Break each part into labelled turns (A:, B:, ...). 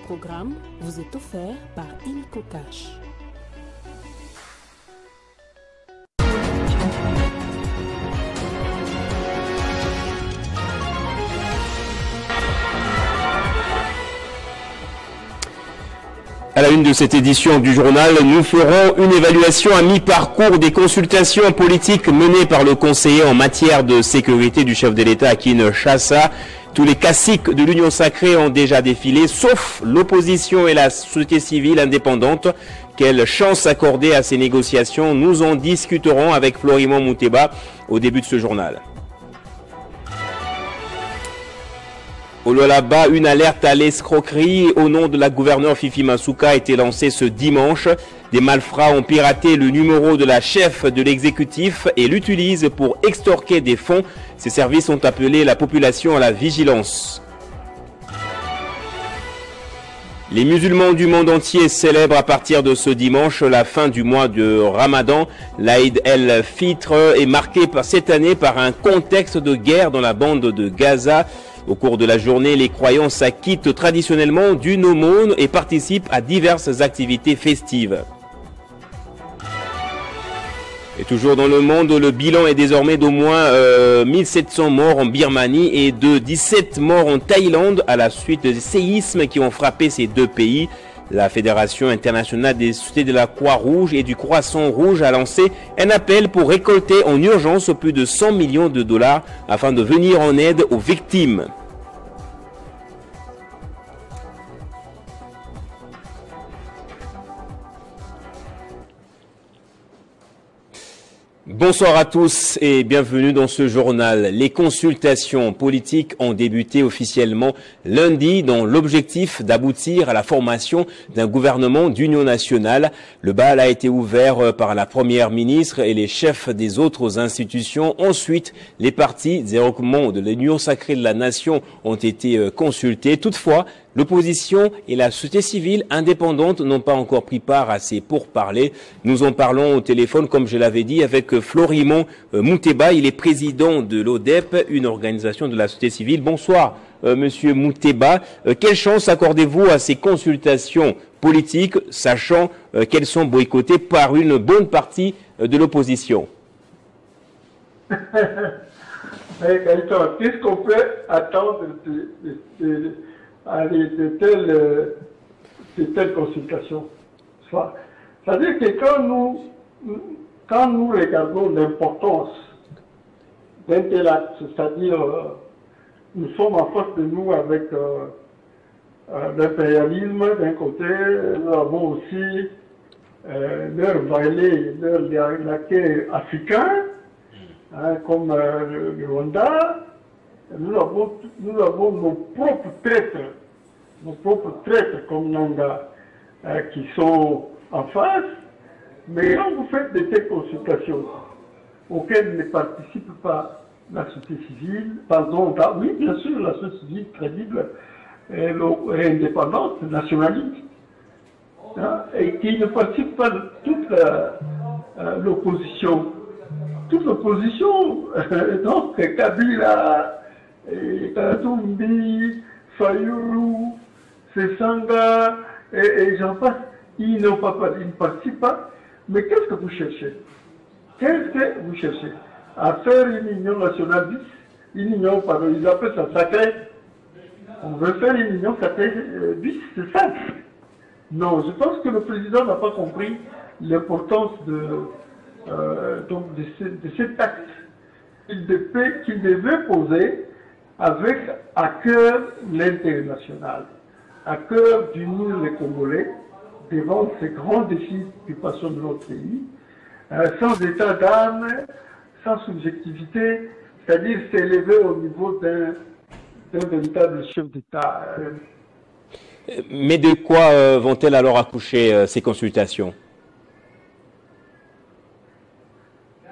A: programme vous est offert par Illico Cash.
B: À la une de cette édition du journal, nous ferons une évaluation à mi-parcours des consultations politiques menées par le conseiller en matière de sécurité du chef de l'État à Kinshasa. Tous les caciques de l'Union sacrée ont déjà défilé, sauf l'opposition et la société civile indépendante. Quelle chance accorder à ces négociations? Nous en discuterons avec Florimond Mouteba au début de ce journal. Au Lualaba, une alerte à l'escroquerie au nom de la gouverneure Fifi Masuka a été lancée ce dimanche. Des malfrats ont piraté le numéro de la chef de l'exécutif et l'utilisent pour extorquer des fonds. Ces services ont appelé la population à la vigilance. Les musulmans du monde entier célèbrent à partir de ce dimanche la fin du mois de Ramadan. L'Aïd el-Fitr est marqué cette année par un contexte de guerre dans la bande de Gaza. Au cours de la journée, les croyants s'acquittent traditionnellement d'une aumône et participent à diverses activités festives. Et toujours dans le monde, le bilan est désormais d'au moins 1700 morts en Birmanie et de 17 morts en Thaïlande à la suite des séismes qui ont frappé ces deux pays. La Fédération internationale des sociétés de la Croix-Rouge et du Croissant Rouge a lancé un appel pour récolter en urgence plus de 100 millions de dollars afin de venir en aide aux victimes. Bonsoir à tous et bienvenue dans ce journal. Les consultations politiques ont débuté officiellement lundi dans l'objectif d'aboutir à la formation d'un gouvernement d'union nationale. Le bal a été ouvert par la première ministre et les chefs des autres institutions. Ensuite, les partis et groupements de l'Union sacrée de la nation ont été consultés. Toutefois, l'opposition et la société civile indépendante n'ont pas encore pris part à ces pourparlers. Nous en parlons au téléphone, comme je l'avais dit, avec Florimond Mouteba. Il est président de l'ODEP, une organisation de la société civile. Bonsoir, Monsieur Mouteba. Quelle chance accordez-vous à ces consultations politiques, sachant qu'elles sont boycottées par une bonne partie de l'opposition?
C: Qu'est-ce qu'on peut attendre de telles consultations? C'est-à-dire que quand nous regardons l'importance d'un tel acte, c'est-à-dire nous sommes en face de nous avec l'impérialisme d'un côté, nous avons aussi leur valet, leur laquais africain, comme le Rwanda. Nous avons nos propres traîtres comme Nanga qui sont en face. Mais quand vous faites de telles consultations auxquelles ne participe pas la société civile, oui, bien sûr, la société civile crédible et indépendante, nationaliste, et qui ne participe pas de toute l'opposition. Toute l'opposition, donc Kabila, Katumbi, Fayulu, Sessanga, et j'en passe, ils ne participent pas. Mais qu'est-ce que vous cherchez? Qu'est-ce que vous cherchez? À faire une union nationale bis, une union, pardon, ils appellent ça sacrée. On veut faire une union sacrée bis, c'est ça? Non, je pense que le président n'a pas compris l'importance de cet acte qu'il devait poser avec à cœur l'international, à cœur d'unir les Congolais devant ces grands défis qui passionnent notre pays, sans état d'âme, sans subjectivité, c'est-à-dire s'élever au niveau d'un véritable chef d'État.
B: Mais de quoi vont-elles alors accoucher ces consultations?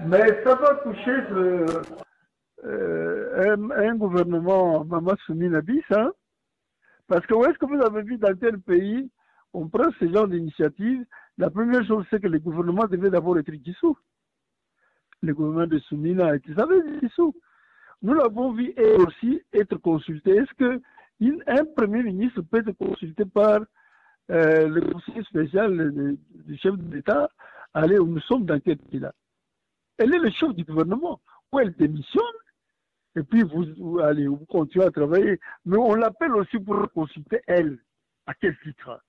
C: Mais ça va toucher un gouvernement Mama Soumina bis, parce que où est-ce que vous avez vu dans tel pays, on prend ce genre d'initiative, la première chose c'est que le gouvernement devait d'abord être dissous. Le gouvernement de Soumina a été dissous. Nous l'avons vu aussi être consulté. Est-ce que Un Premier ministre peut être consulté par le conseiller spécial du chef de l'État. Allez, nous sommes dans quel pays là? Elle est le chef du gouvernement. Ou elle démissionne, et puis vous continuez à travailler. Mais on l'appelle aussi pour consulter elle. À quel titre?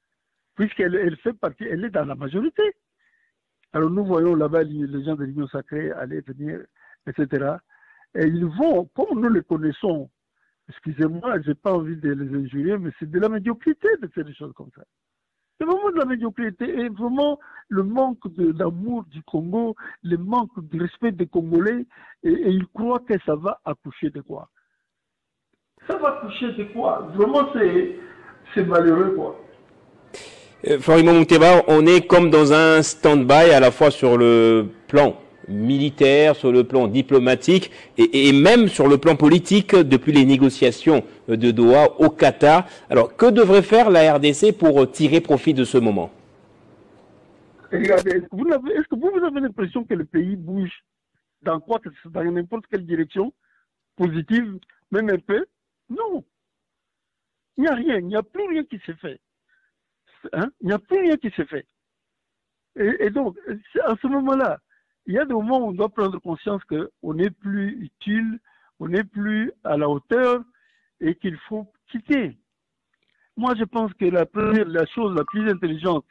C: Puisqu'elle fait partie, elle est dans la majorité. Alors nous voyons là-bas les gens de l'Union sacrée aller venir, etc. Et ils vont, comme nous les connaissons, excusez-moi, je n'ai pas envie de les injurier, mais c'est de la médiocrité de faire des choses comme ça. C'est vraiment de la médiocrité et vraiment le manque d'amour du Congo, le manque de respect des Congolais, et ils croient que ça va accoucher de quoi? Ça va accoucher de quoi? Vraiment, c'est malheureux, quoi.
B: Florimo Munteba, on est comme dans un stand-by à la fois sur le plan militaire, sur le plan diplomatique et même sur le plan politique depuis les négociations de Doha au Qatar. Alors, que devrait faire la RDC pour tirer profit de ce moment?
C: Regardez, est-ce que vous avez l'impression que le pays bouge dans n'importe quelle direction, positive, même un peu? Non. Il n'y a rien, il n'y a plus rien qui s'est fait. Hein? Il n'y a plus rien qui s'est fait. Et donc, à ce moment-là, il y a des moments où on doit prendre conscience qu'on n'est plus utile, on n'est plus à la hauteur et qu'il faut quitter. Moi, je pense que la chose la plus intelligente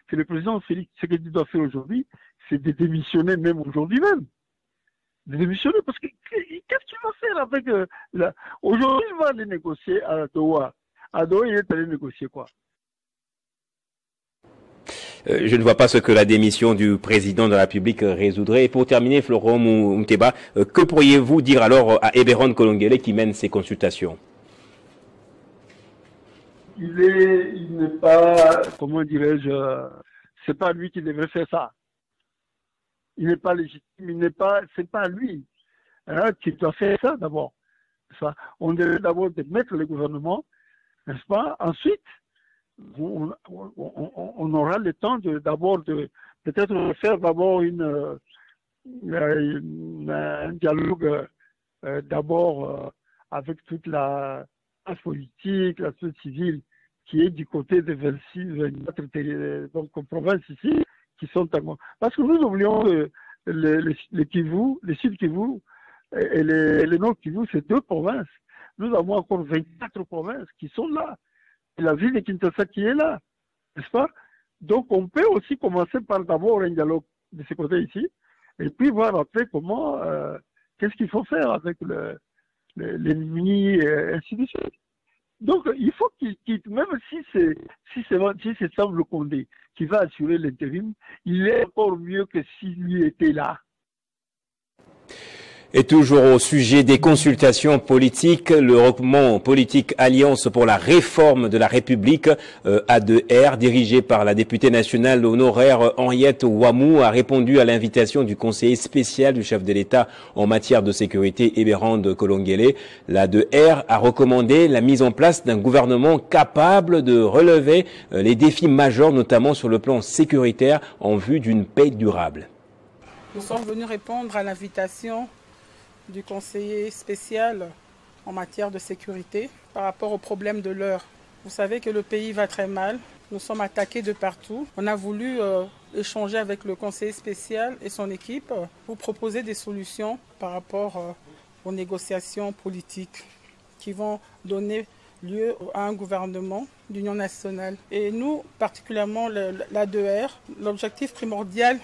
C: que le président Félix Tshisekedi doit faire aujourd'hui, c'est de démissionner même aujourd'hui même. De démissionner parce que qu'est-ce qu'il va faire avec... Aujourd'hui, il va aller négocier à Doha. À Doha, il est allé négocier quoi?
B: Je ne vois pas ce que la démission du président de la République résoudrait. Et pour terminer, Florent Munteba, que pourriez-vous dire alors à Eberon Kolongele qui mène ces consultations?
C: Il n'est pas, comment dirais-je, c'est pas lui qui devrait faire ça. Il n'est pas légitime, c'est pas lui qui doit faire ça d'abord. On devrait d'abord mettre le gouvernement, n'est-ce pas? Ensuite, on aura le temps d'abord peut-être faire d'abord un dialogue d'abord avec toute la politique, la société civile qui est du côté de 26, 24 donc provinces ici qui sont tellement... Parce que nous oublions que le Kivu, le Sud Kivu et le Nord Kivu, c'est 2 provinces. Nous avons encore 24 provinces qui sont là. Et la ville de Kinshasa qui est là, n'est-ce pas? Donc on peut aussi commencer par d'abord un dialogue de ce côté ici, et puis voir après comment, qu'est-ce qu'il faut faire avec l'ennemi, et ainsi de suite. Donc il faut qu'il quitte, même si c'est Samblo Condé qui va assurer l'intérim, il est encore mieux que s'il lui était là.
B: Et toujours au sujet des consultations politiques, le regroupement politique Alliance pour la réforme de la République, A2R, dirigé par la députée nationale honoraire Henriette Ouamou, a répondu à l'invitation du conseiller spécial du chef de l'État en matière de sécurité, Eberon Kolongele. L'A2R a recommandé la mise en place d'un gouvernement capable de relever les défis majeurs, notamment sur le plan sécuritaire, en vue d'une paix durable.
D: Nous sommes venus répondre à l'invitation du conseiller spécial en matière de sécurité par rapport aux problèmes de l'heure. Vous savez que le pays va très mal, nous sommes attaqués de partout. On a voulu échanger avec le conseiller spécial et son équipe pour proposer des solutions par rapport aux négociations politiques qui vont donner lieu à un gouvernement d'union nationale. Et nous, particulièrement l'A2R, l'objectif primordial,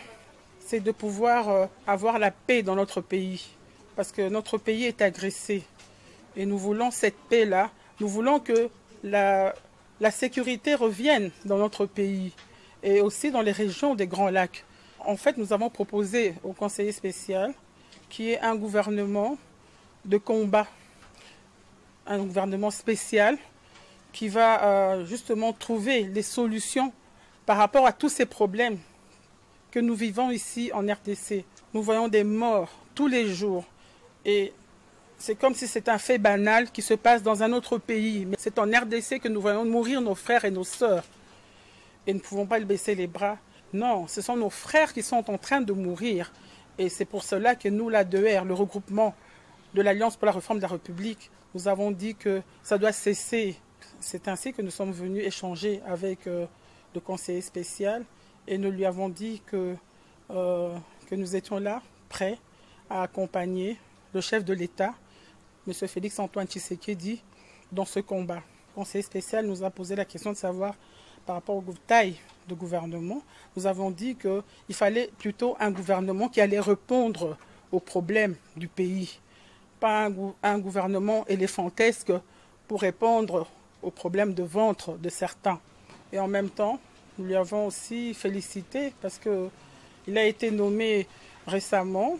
D: c'est de pouvoir avoir la paix dans notre pays. Parce que notre pays est agressé et nous voulons cette paix-là. Nous voulons que la sécurité revienne dans notre pays et aussi dans les régions des Grands Lacs. En fait, nous avons proposé au conseiller spécial qui est un gouvernement de combat, un gouvernement spécial qui va justement trouver les solutions par rapport à tous ces problèmes que nous vivons ici en RDC. Nous voyons des morts tous les jours. Et c'est comme si c'était un fait banal qui se passe dans un autre pays. Mais c'est en RDC que nous voyons mourir nos frères et nos sœurs. Et nous ne pouvons pas baisser les bras. Non, ce sont nos frères qui sont en train de mourir. Et c'est pour cela que nous, l'A2R, le regroupement de l'Alliance pour la réforme de la République, nous avons dit que ça doit cesser. C'est ainsi que nous sommes venus échanger avec le conseiller spécial et nous lui avons dit que nous étions là, prêts à accompagner le chef de l'État, M. Félix-Antoine Tshisekedi, dans ce combat. Le conseiller spécial nous a posé la question de savoir, par rapport aux tailles de gouvernement, nous avons dit qu'il fallait plutôt un gouvernement qui allait répondre aux problèmes du pays, pas un gouvernement éléphantesque pour répondre aux problèmes de ventre de certains. Et en même temps, nous lui avons aussi félicité parce qu'il a été nommé récemment.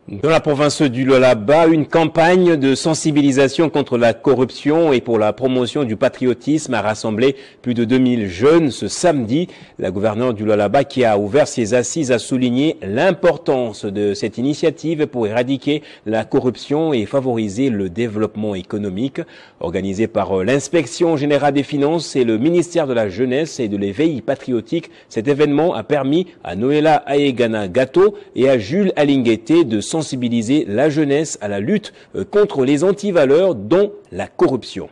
B: Dans la province du Lualaba, une campagne de sensibilisation contre la corruption et pour la promotion du patriotisme a rassemblé plus de 2000 jeunes ce samedi. La gouverneure du Lualaba, qui a ouvert ses assises, a souligné l'importance de cette initiative pour éradiquer la corruption et favoriser le développement économique. Organisé par l'Inspection générale des finances et le ministère de la Jeunesse et de l'éveil patriotique, cet événement a permis à Noéla Ayegana Gato et à Jules Alinguete de sensibiliser la jeunesse à la lutte contre les antivaleurs, dont la corruption.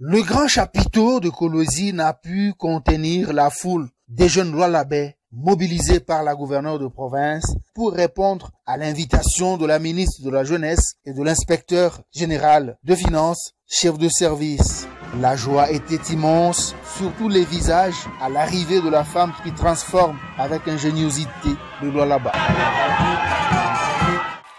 E: Le grand chapiteau de Kolosi n'a pu contenir la foule des jeunes Lualabais mobilisés par la gouverneure de province pour répondre à l'invitation de la ministre de la Jeunesse et de l'inspecteur général de finances, chef de service. La joie était immense sur tous les visages à l'arrivée de la femme qui transforme avec ingéniosité le Lualaba.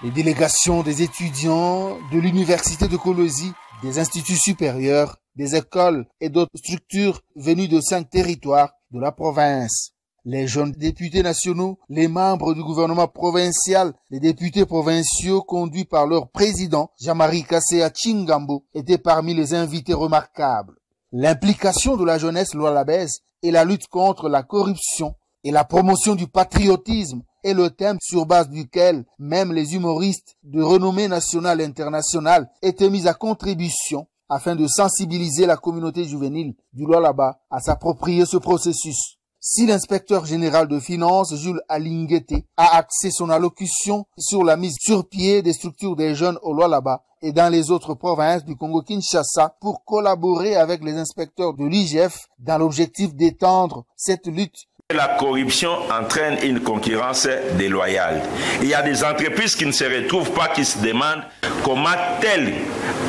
E: Les délégations des étudiants de l'université de Kolosi, des instituts supérieurs, des écoles et d'autres structures venues de 5 territoires de la province. Les jeunes députés nationaux, les membres du gouvernement provincial, les députés provinciaux conduits par leur président, Jean-Marie Kasséa Chingambo, étaient parmi les invités remarquables. L'implication de la jeunesse lualabaise et la lutte contre la corruption et la promotion du patriotisme est le thème sur base duquel même les humoristes de renommée nationale et internationale étaient mis à contribution afin de sensibiliser la communauté juvénile du Lualaba à s'approprier ce processus. Si l'inspecteur général de finances, Jules Alinguete, a axé son allocution sur la mise sur pied des structures des jeunes au Lualaba et dans les autres provinces du Congo-Kinshasa pour collaborer avec les inspecteurs de l'IGF dans l'objectif d'étendre cette lutte.
F: La corruption entraîne une concurrence déloyale. Il y a des entreprises qui ne se retrouvent pas, qui se demandent comment tel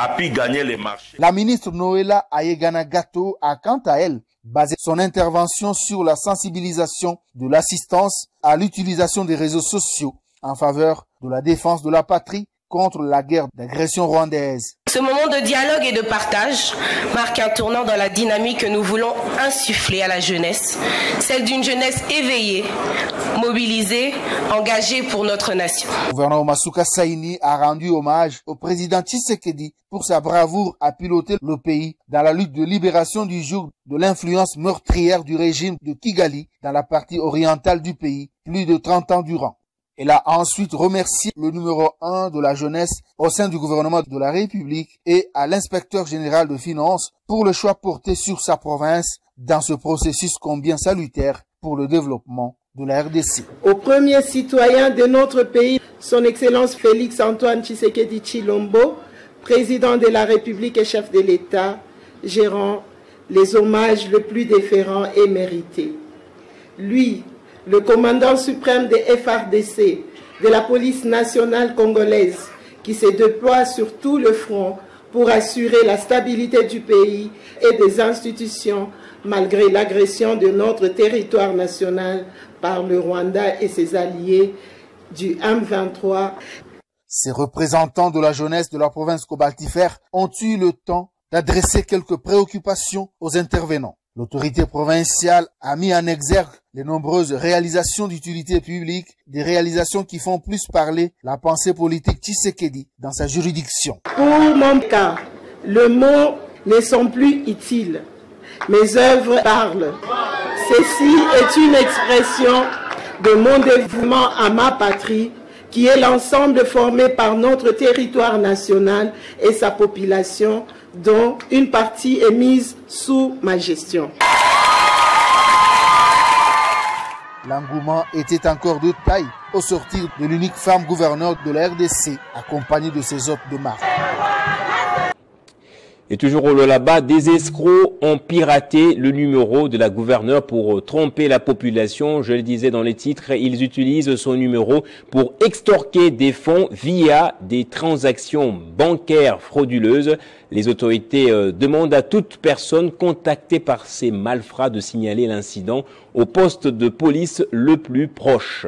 F: a pu gagner les marchés.
E: La ministre Noéla Ayegana Gato a quant à elle basé son intervention sur la sensibilisation de l'assistance à l'utilisation des réseaux sociaux en faveur de la défense de la patrie contre la guerre d'agression rwandaise.
G: Ce moment de dialogue et de partage marque un tournant dans la dynamique que nous voulons insuffler à la jeunesse, celle d'une jeunesse éveillée, mobilisée, engagée pour notre nation.
E: Le gouverneur Masuka Saini a rendu hommage au président Tshisekedi pour sa bravoure à piloter le pays dans la lutte de libération du joug de l'influence meurtrière du régime de Kigali dans la partie orientale du pays, plus de 30 ans durant. Elle a ensuite remercié le numéro 1 de la jeunesse au sein du gouvernement de la République et à l'inspecteur général de finances pour le choix porté sur sa province dans ce processus combien salutaire pour le développement de la RDC.
H: Au premier citoyen de notre pays, son Excellence Félix-Antoine Tshisekedi Tshilombo, président de la République et chef de l'État, gérant les hommages les plus déférents et mérités. Lui, le commandant suprême des FARDC, de la police nationale congolaise, qui se déploie sur tout le front pour assurer la stabilité du pays et des institutions, malgré l'agression de notre territoire national par le Rwanda et ses alliés du M23.
E: Ces représentants de la jeunesse de la province cobaltifère ont eu le temps d'adresser quelques préoccupations aux intervenants. L'autorité provinciale a mis en exergue les nombreuses réalisations d'utilité publique, des réalisations qui font plus parler la pensée politique Tshisekedi dans sa juridiction.
H: Pour mon cas, les mots ne sont plus utiles. Mes œuvres parlent. Ceci est une expression de mon dévouement à ma patrie, qui est l'ensemble formé par notre territoire national et sa population, dont une partie est mise sous ma gestion.
E: L'engouement était encore de taille au sortir de l'unique femme gouverneure de la RDC, accompagnée de ses hôtes de marque.
B: Et toujours au là-bas, des escrocs ont piraté le numéro de la gouverneure pour tromper la population. Je le disais dans les titres, ils utilisent son numéro pour extorquer des fonds via des transactions bancaires frauduleuses. Les autorités demandent à toute personne contactée par ces malfrats de signaler l'incident au poste de police le plus proche.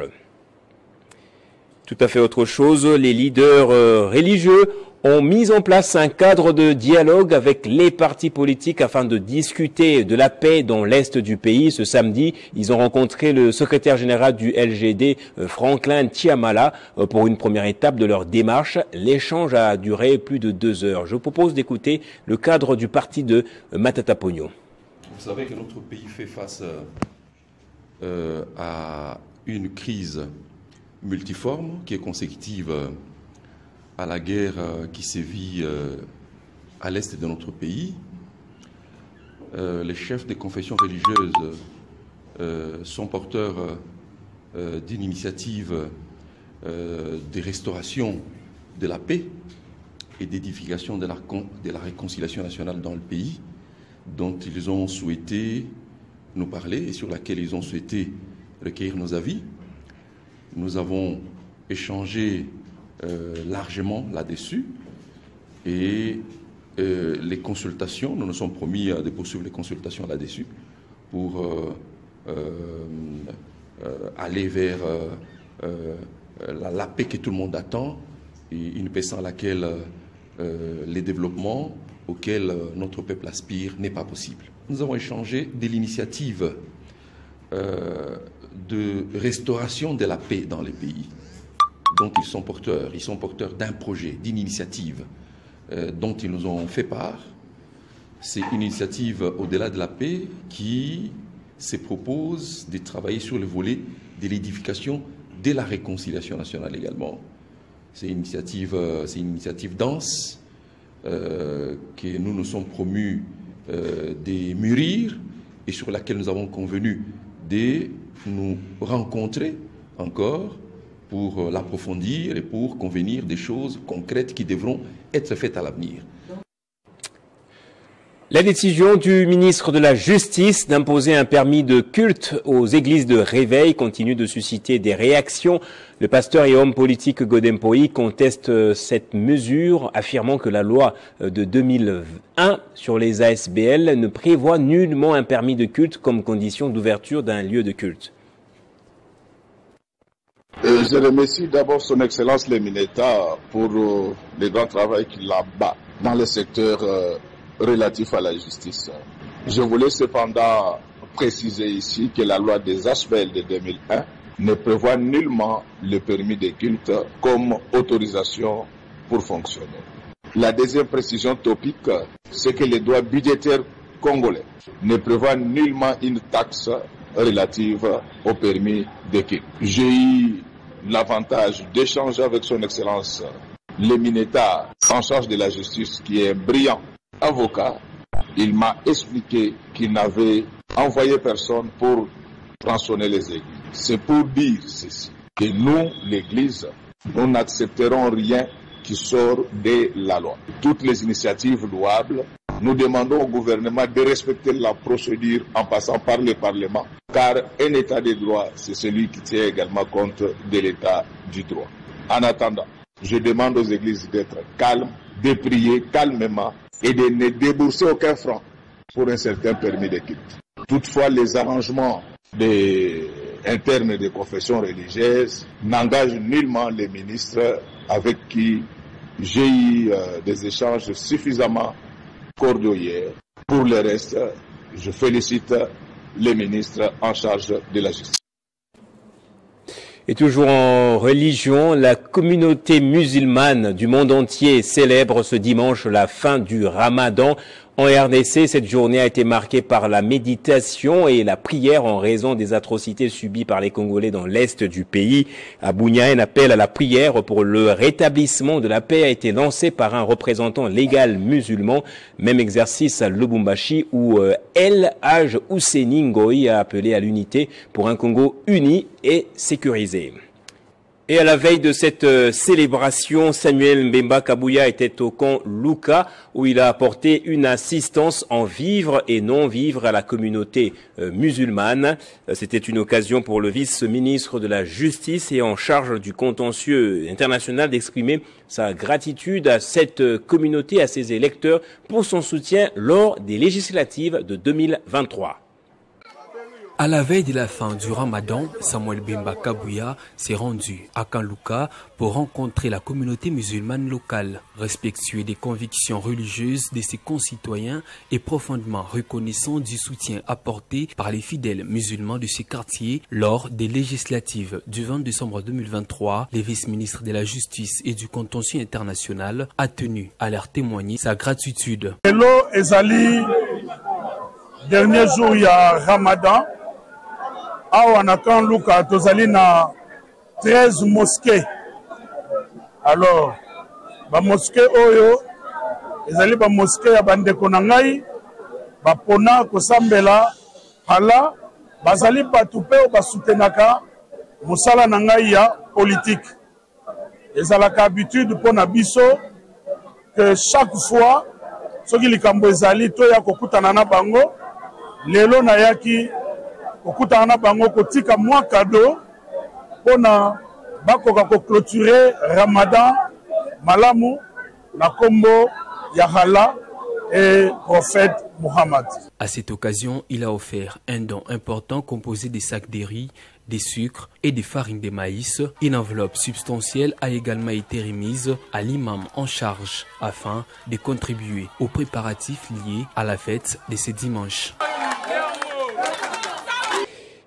B: Tout à fait autre chose, les leaders religieux ont mis en place un cadre de dialogue avec les partis politiques afin de discuter de la paix dans l'est du pays. Ce samedi, ils ont rencontré le secrétaire général du LGD, Franklin Tiamala, pour une première étape de leur démarche. L'échange a duré plus de 2 heures. Je vous propose d'écouter le cadre du parti de Matata Pogno.
I: Vous savez que notre pays fait face à une crise multiforme qui est consécutive à la guerre qui sévit à l'est de notre pays. Les chefs des confessions religieuses sont porteurs d'une initiative de restauration de la paix et d'édification de la réconciliation nationale dans le pays, dont ils ont souhaité nous parler et sur laquelle ils ont souhaité recueillir nos avis. Nous avons échangé largement là-dessus et les consultations, nous nous sommes promis de poursuivre les consultations là-dessus pour aller vers la paix que tout le monde attend et une paix sans laquelle les développements auxquels notre peuple aspire n'est pas possible. Nous avons échangé de l'initiative de restauration de la paix dans les pays dont ils sont porteurs. Ils sont porteurs d'un projet, d'une initiative dont ils nous ont fait part. C'est une initiative au-delà de la paix qui se propose de travailler sur le volet de l'édification de la réconciliation nationale également. C'est une initiative dense que nous nous sommes promus de mûrir et sur laquelle nous avons convenu de nous rencontrer encore pour l'approfondir et pour convenir des choses concrètes qui devront être faites à l'avenir.
B: La décision du ministre de la Justice d'imposer un permis de culte aux églises de réveil continue de susciter des réactions. Le pasteur et homme politique Godempoï conteste cette mesure, affirmant que la loi de 2001 sur les ASBL ne prévoit nullement un permis de culte comme condition d'ouverture d'un lieu de culte.
J: Je remercie d'abord son Excellence le Mineta pour le grand travail qu'il a bas dans le secteur relatif à la justice. Je voulais cependant préciser ici que la loi des ASBL de 2001 ne prévoit nullement le permis de culte comme autorisation pour fonctionner. La deuxième précision topique, c'est que les droits budgétaires congolais ne prévoient nullement une taxe relative au permis de culte. J'ai eu l'avantage d'échanger avec son Excellence le Mineta en charge de la justice, qui est un brillant avocat. Il m'a expliqué qu'il n'avait envoyé personne pour tronçonner les églises. C'est pour dire ceci, que nous, l'Église, nous n'accepterons rien qui sort de la loi. Toutes les initiatives louables, nous demandons au gouvernement de respecter la procédure en passant par le Parlement, car un État de droit, c'est celui qui tient également compte de l'État du droit. En attendant, je demande aux églises d'être calmes, de prier calmement et de ne débourser aucun franc pour un certain permis de culte. Toutefois, les arrangements internes des confessions religieuses n'engagent nullement les ministres avec qui j'ai eu des échanges suffisamment cordiaux hier. Pour le reste, je félicite les ministres en charge de la justice.
B: Et toujours en religion, la communauté musulmane du monde entier célèbre ce dimanche la fin du Ramadan. En RDC, cette journée a été marquée par la méditation et la prière en raison des atrocités subies par les Congolais dans l'est du pays. À Bunia, un appel à la prière pour le rétablissement de la paix a été lancé par un représentant légal musulman. Même exercice à Lubumbashi où El Haj Ousseini Ngoï a appelé à l'unité pour un Congo uni et sécurisé. Et à la veille de cette célébration, Samuel Mbemba Kabouya était au camp Luka où il a apporté une assistance en vivres et non-vivres à la communauté musulmane. C'était une occasion pour le vice-ministre de la Justice et en charge du contentieux international d'exprimer sa gratitude à cette communauté, à ses électeurs pour son soutien lors des législatives de 2023.
K: À la veille de la fin du Ramadan, Samuel Mbemba Kabouya s'est rendu à Kanluka pour rencontrer la communauté musulmane locale. Respectueux des convictions religieuses de ses concitoyens et profondément reconnaissant du soutien apporté par les fidèles musulmans de ces quartiers lors des législatives du 20 décembre 2023, le vice-ministre de la Justice et du contentieux international a tenu à leur témoigner sa gratitude.
L: Hello Ezali, dernier jour il y a Ramadan. Awa na Kanluka tozali na 13 mosquées. Alors, ba mosquée oyo ezali ba mosquée ya bandeko na ngai ba pona kosambela hala bazali batu pe basutenaka mosala na ngai ya politique. Ezalaka habitude pona biso que chaque fois soki likambo ezali to ya kokutana na bango lelo na yaki okutana bango kotika mwa cadeau pona bakoka ko clôturer Ramadan malamu na kombo ya Allah et prophète Mohammed.
K: À cette occasion, il a offert un don important composé des sacs de riz, des sucres et des farines de maïs. Une enveloppe substantielle a également été remise à l'imam en charge afin de contribuer aux préparatifs liés à la fête de ce dimanche.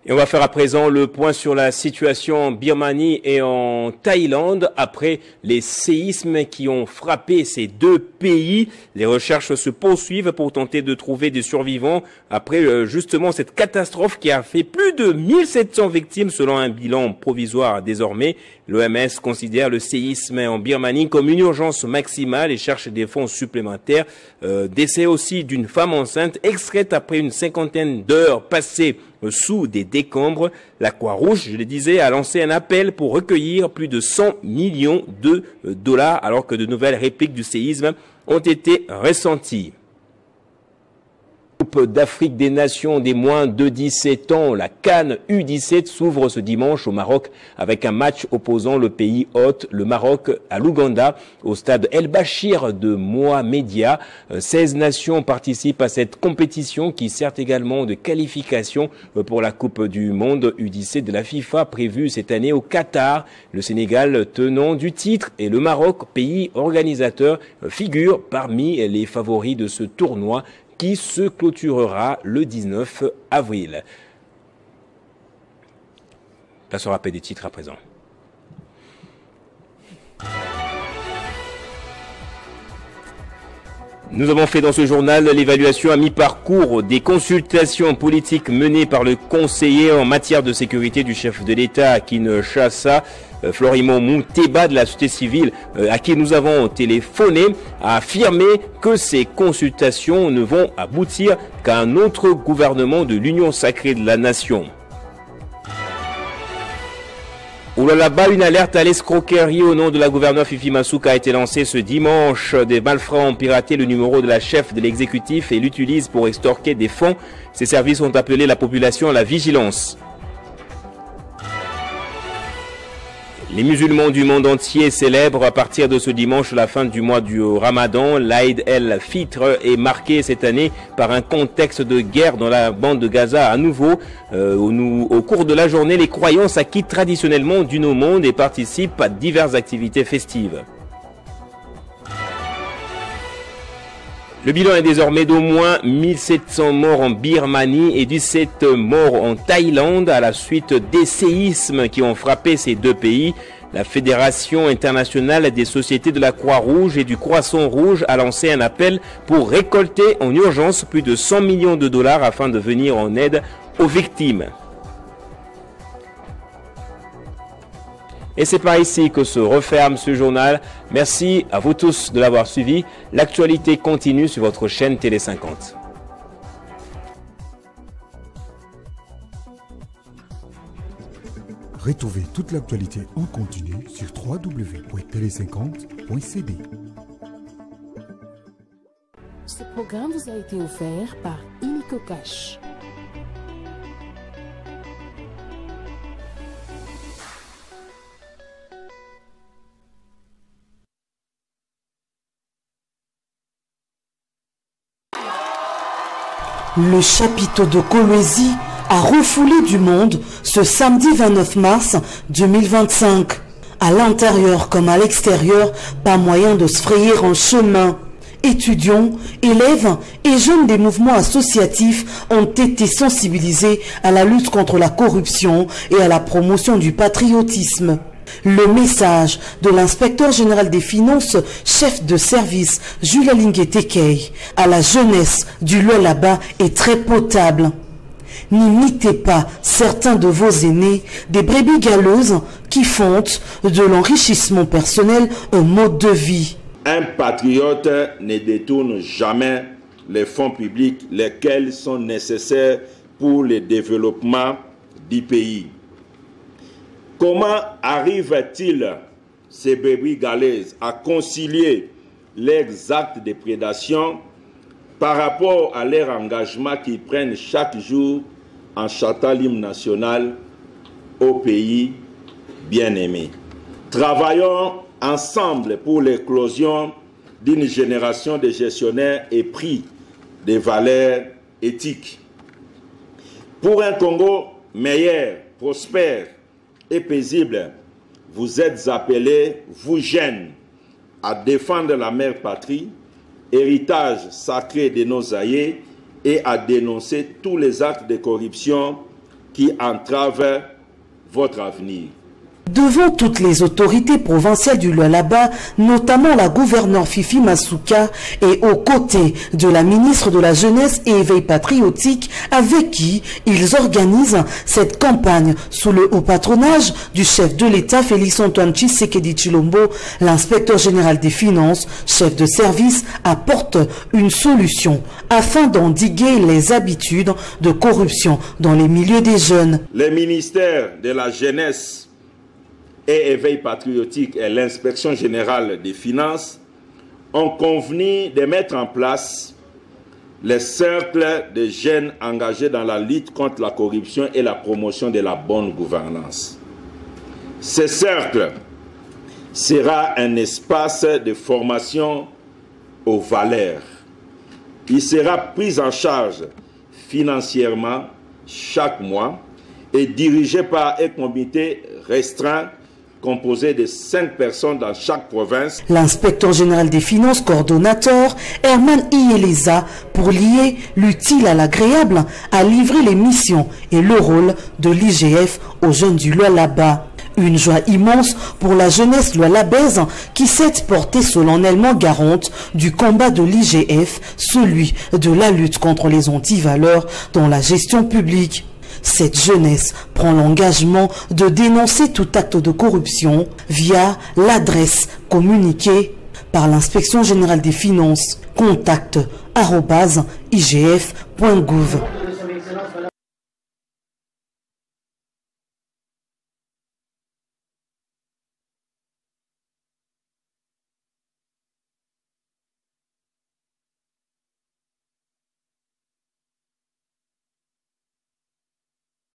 B: Et on va faire à présent le point sur la situation en Birmanie et en Thaïlande après les séismes qui ont frappé ces deux pays. Les recherches se poursuivent pour tenter de trouver des survivants après justement cette catastrophe qui a fait plus de 1700 victimes selon un bilan provisoire désormais. L'OMS considère le séisme en Birmanie comme une urgence maximale et cherche des fonds supplémentaires. Décès aussi d'une femme enceinte extraite après une cinquantaine d'heures passées sous des décombres. La Croix-Rouge, je le disais, a lancé un appel pour recueillir plus de 100 millions de dollars alors que de nouvelles répliques du séisme ont été ressenties. Coupe d'Afrique des Nations des moins de 17 ans, la CAN U17 s'ouvre ce dimanche au Maroc avec un match opposant le pays hôte, le Maroc, à l'Ouganda, au stade El Bachir de Mohamedia. 16 nations participent à cette compétition qui sert également de qualification pour la Coupe du Monde U17 de la FIFA prévue cette année au Qatar. Le Sénégal, tenant du titre, et le Maroc, pays organisateur, figurent parmi les favoris de ce tournoi qui se clôturera le 19 avril. Place au rappel des titres à présent. Nous avons fait dans ce journal l'évaluation à mi-parcours des consultations politiques menées par le conseiller en matière de sécurité du chef de l'État à Kinshasa, Florimond Mouteba de la société civile, à qui nous avons téléphoné, a affirmé que ces consultations ne vont aboutir qu'à un autre gouvernement de l'Union sacrée de la nation. Là-bas, une alerte à l'escroquerie au nom de la gouverneure Fifi Masuka a été lancée ce dimanche. Des malfrats ont piraté le numéro de la chef de l'exécutif et l'utilisent pour extorquer des fonds. Ces services ont appelé la population à la vigilance. Les musulmans du monde entier célèbrent à partir de ce dimanche la fin du mois du Ramadan. L'Aïd el-Fitr est marqué cette année par un contexte de guerre dans la bande de Gaza à nouveau. Au cours de la journée, les croyants s'acquittent traditionnellement d'une aumône et participent à diverses activités festives. Le bilan est désormais d'au moins 1700 morts en Birmanie et 17 morts en Thaïlande à la suite des séismes qui ont frappé ces deux pays. La Fédération internationale des sociétés de la Croix-Rouge et du Croissant Rouge a lancé un appel pour récolter en urgence plus de 100 millions de dollars afin de venir en aide aux victimes. Et c'est par ici que se referme ce journal. Merci à vous tous de l'avoir suivi. L'actualité continue sur votre chaîne Télé 50.
M: Retrouvez toute l'actualité en continu sur www.tele50.cd.
A: Ce programme vous a été offert par Illico Cash.
N: Le chapiteau de Kolwezi a refoulé du monde ce samedi 29 mars 2025. À l'intérieur comme à l'extérieur, pas moyen de se frayer un chemin. Étudiants, élèves et jeunes des mouvements associatifs ont été sensibilisés à la lutte contre la corruption et à la promotion du patriotisme. Le message de l'inspecteur général des finances, chef de service Jules Alingué-Tekei à la jeunesse du Lualaba est très potable. N'imitez pas certains de vos aînés, des brebis galeuses qui font de l'enrichissement personnel un mode de vie.
F: Un patriote ne détourne jamais les fonds publics lesquels sont nécessaires pour le développement du pays. Comment arrive-t-il, ces brebis galeuses, à concilier leurs actes de prédation par rapport à leur engagement qu'ils prennent chaque jour en chantant l'hymne national au pays bien-aimé? Travaillons ensemble pour l'éclosion d'une génération de gestionnaires épris des valeurs éthiques. Pour un Congo meilleur, prospère et paisible, vous êtes appelés, vous jeunes, à défendre la mère patrie, héritage sacré de nos aïeux, et à dénoncer tous les actes de corruption qui entravent votre avenir.
N: Devant toutes les autorités provinciales du Lualaba, notamment la gouverneure Fifi Masuka, et aux côtés de la ministre de la Jeunesse et Éveil Patriotique, avec qui ils organisent cette campagne sous le haut patronage du chef de l'État Félix-Antoine Tshisekedi Tshilombo, l'inspecteur général des finances, chef de service, apporte une solution afin d'endiguer les habitudes de corruption dans les milieux des jeunes.
F: Le ministère de la Jeunesse et Éveil Patriotique et l'Inspection Générale des Finances ont convenu de mettre en place les cercles de jeunes engagés dans la lutte contre la corruption et la promotion de la bonne gouvernance. Ce cercle sera un espace de formation aux valeurs. Il sera pris en charge financièrement chaque mois et dirigé par un comité restreint composé de 5 personnes dans chaque province.
N: L'inspecteur général des finances coordonnateur, Herman Ieleza, pour lier l'utile à l'agréable, a livré les missions et le rôle de l'IGF aux jeunes du Lualaba. Une joie immense pour la jeunesse lualabaise qui s'est portée solennellement garante du combat de l'IGF, celui de la lutte contre les antivaleurs dans la gestion publique. Cette jeunesse prend l'engagement de dénoncer tout acte de corruption via l'adresse communiquée par l'inspection générale des finances, contact@igf.gouv.